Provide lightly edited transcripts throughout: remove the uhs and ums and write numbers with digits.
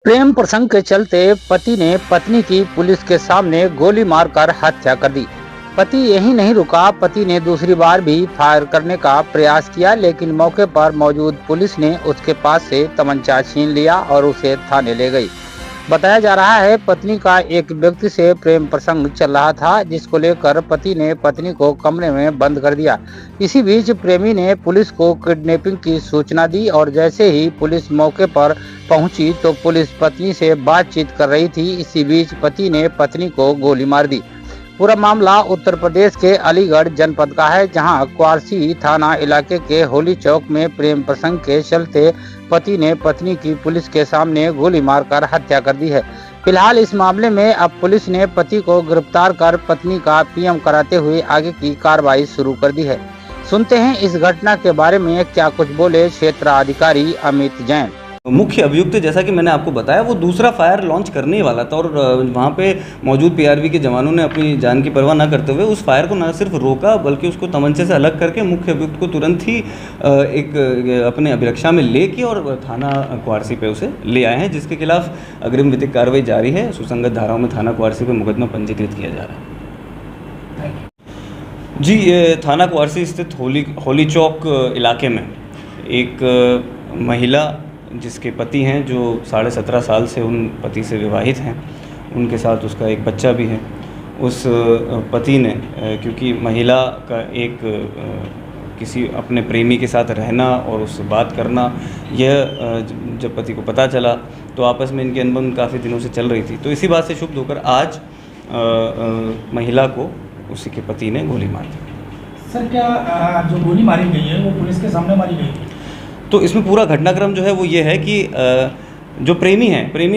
प्रेम प्रसंग के चलते पति ने पत्नी की पुलिस के सामने गोली मारकर हत्या कर दी। पति यही नहीं रुका, पति ने दूसरी बार भी फायर करने का प्रयास किया, लेकिन मौके पर मौजूद पुलिस ने उसके पास से तमंचा छीन लिया और उसे थाने ले गई। बताया जा रहा है पत्नी का एक व्यक्ति से प्रेम प्रसंग चल रहा था, जिसको लेकर पति ने पत्नी को कमरे में बंद कर दिया। इसी बीच प्रेमी ने पुलिस को किडनैपिंग की सूचना दी और जैसे ही पुलिस मौके पर पहुंची तो पुलिस पत्नी से बातचीत कर रही थी। इसी बीच पति ने पत्नी को गोली मार दी। पूरा मामला उत्तर प्रदेश के अलीगढ़ जनपद का है, जहां क्वारसी थाना इलाके के होली चौक में प्रेम प्रसंग के चलते पति ने पत्नी की पुलिस के सामने गोली मारकर हत्या कर दी है। फिलहाल इस मामले में अब पुलिस ने पति को गिरफ्तार कर पत्नी का पीएम कराते हुए आगे की कार्रवाई शुरू कर दी है। सुनते हैं इस घटना के बारे में क्या कुछ बोले क्षेत्राधिकारी अमित जैन। मुख्य अभियुक्त जैसा कि मैंने आपको बताया वो दूसरा फायर लॉन्च करने ही वाला था और वहाँ पे मौजूद पीआरवी के जवानों ने अपनी जान की परवाह न करते हुए उस फायर को न सिर्फ रोका बल्कि उसको तमंचे से अलग करके मुख्य अभियुक्त को तुरंत ही एक अपने अभिरक्षा में लेके और थाना क्वारसी पे उसे ले आए हैं, जिसके खिलाफ अग्रिम विधिक कार्रवाई जारी है। सुसंगत धाराओं में थाना क्वारसी पे मुकदमा पंजीकृत किया जा रहा है। जी, ये थाना क्वारसी स्थित होली चौक इलाके में एक महिला जिसके पति हैं, जो 17.5 साल से उन पति से विवाहित हैं, उनके साथ उसका एक बच्चा भी है। उस पति ने क्योंकि महिला का एक किसी अपने प्रेमी के साथ रहना और उससे बात करना, यह जब पति को पता चला तो आपस में इनकी अनबन काफ़ी दिनों से चल रही थी। तो इसी बात से शुभ होकर आज महिला को उसी के पति ने गोली मार दी। सर, क्या जो गोली मारी गई है वो पुलिस के सामने मारी गई थी? तो इसमें पूरा घटनाक्रम जो है वो ये है कि जो प्रेमी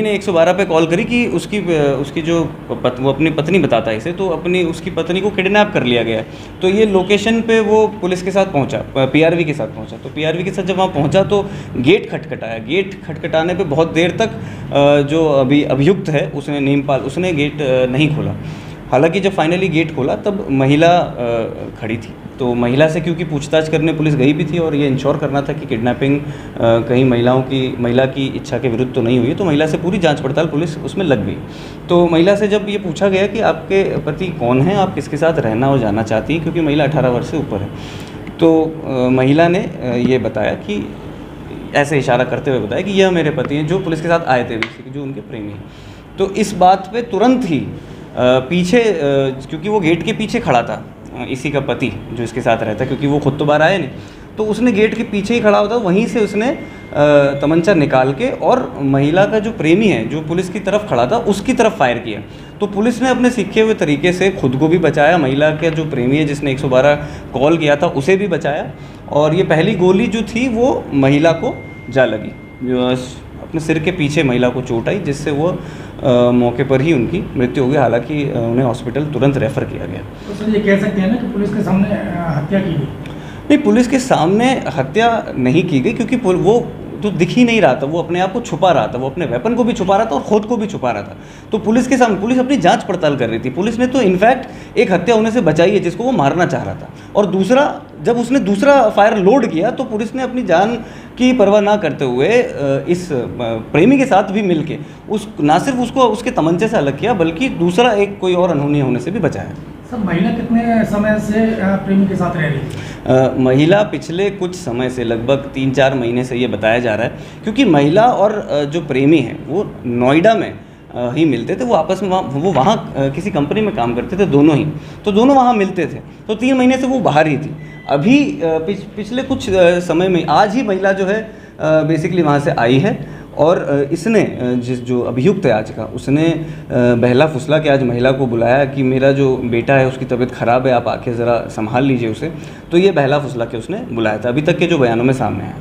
ने 112 पे कॉल करी कि उसकी जो वो अपनी पत्नी बताता है इसे, तो उसकी पत्नी को किडनैप कर लिया गया है। तो ये लोकेशन पे वो पुलिस के साथ पहुंचा, पीआरवी के साथ पहुंचा। तो पीआरवी के साथ जब वहाँ पहुंचा तो गेट खटखटाया। गेट खटखटाने पे बहुत देर तक जो अभी अभियुक्त है उसने नीमपाल उसने गेट नहीं खोला। हालांकि जब फाइनली गेट खोला तब महिला खड़ी थी। तो महिला से क्योंकि पूछताछ करने पुलिस गई भी थी और ये इंश्योर करना था कि किडनैपिंग कहीं महिला की इच्छा के विरुद्ध तो नहीं हुई, तो महिला से पूरी जांच पड़ताल पुलिस उसमें लग गई। तो महिला से जब ये पूछा गया कि आपके पति कौन हैं, आप किसके साथ रहना और जाना चाहती हैं, क्योंकि महिला 18 वर्ष से ऊपर है, तो महिला ने ये बताया कि ऐसे इशारा करते हुए बताया कि यह मेरे पति हैं, जो पुलिस के साथ आए थे, जो उनके प्रेमी हैं। तो इस बात पर तुरंत ही पीछे, क्योंकि वो गेट के पीछे खड़ा था इसी का पति जो इसके साथ रहता है, क्योंकि वो खुद तो बाहर आए नहीं, तो उसने गेट के पीछे ही खड़ा होता, वहीं से उसने तमंचा निकाल के और महिला का जो प्रेमी है जो पुलिस की तरफ खड़ा था उसकी तरफ फायर किया। तो पुलिस ने अपने सीखे हुए तरीके से खुद को भी बचाया, महिला का जो प्रेमी है जिसने 112 कॉल किया था उसे भी बचाया, और ये पहली गोली जो थी वो महिला को जा लगी, जो अपने सिर के पीछे महिला को चोट आई, जिससे वो मौके पर ही उनकी मृत्यु हो गई। हालांकि उन्हें हॉस्पिटल तुरंत रेफ़र किया गया। तो सर, ये कह सकते हैं ना कि पुलिस के सामने हत्या की गई? नहीं, पुलिस के सामने हत्या नहीं की गई, क्योंकि वो तो दिख ही नहीं रहा था, वो अपने आप को छुपा रहा था, वो अपने वेपन को भी छुपा रहा था और ख़ुद को भी छुपा रहा था। तो पुलिस के सामने पुलिस अपनी जांच पड़ताल कर रही थी। पुलिस ने तो इनफैक्ट एक हत्या होने से बचाई है जिसको वो मारना चाह रहा था, और दूसरा जब उसने दूसरा फायर लोड किया तो पुलिस ने अपनी जान की परवाह ना करते हुए इस प्रेमी के साथ भी मिलके ना सिर्फ उसको उसके तमंचे से अलग किया, बल्कि दूसरा एक कोई और अनहोनी होने से भी बचाया। सर, महिला कितने समय से प्रेमी के साथ रह रही है? महिला पिछले कुछ समय से लगभग 3-4 महीने से ये बताया जा रहा है, क्योंकि महिला और जो प्रेमी हैं वो नोएडा में ही मिलते थे। वो आपस में वहाँ किसी कंपनी में काम करते थे दोनों ही, तो दोनों वहाँ मिलते थे। तो 3 महीने से वो बाहर ही थी। अभी पिछले कुछ समय में आज ही महिला जो है बेसिकली वहाँ से आई है, और इसने जो अभियुक्त है आज का, उसने बहला फुसला के आज महिला को बुलाया कि मेरा जो बेटा है उसकी तबीयत ख़राब है, आप आके ज़रा संभाल लीजिए उसे। तो ये बहला फुसला के उसने बुलाया था, अभी तक के जो बयानों में सामने आया।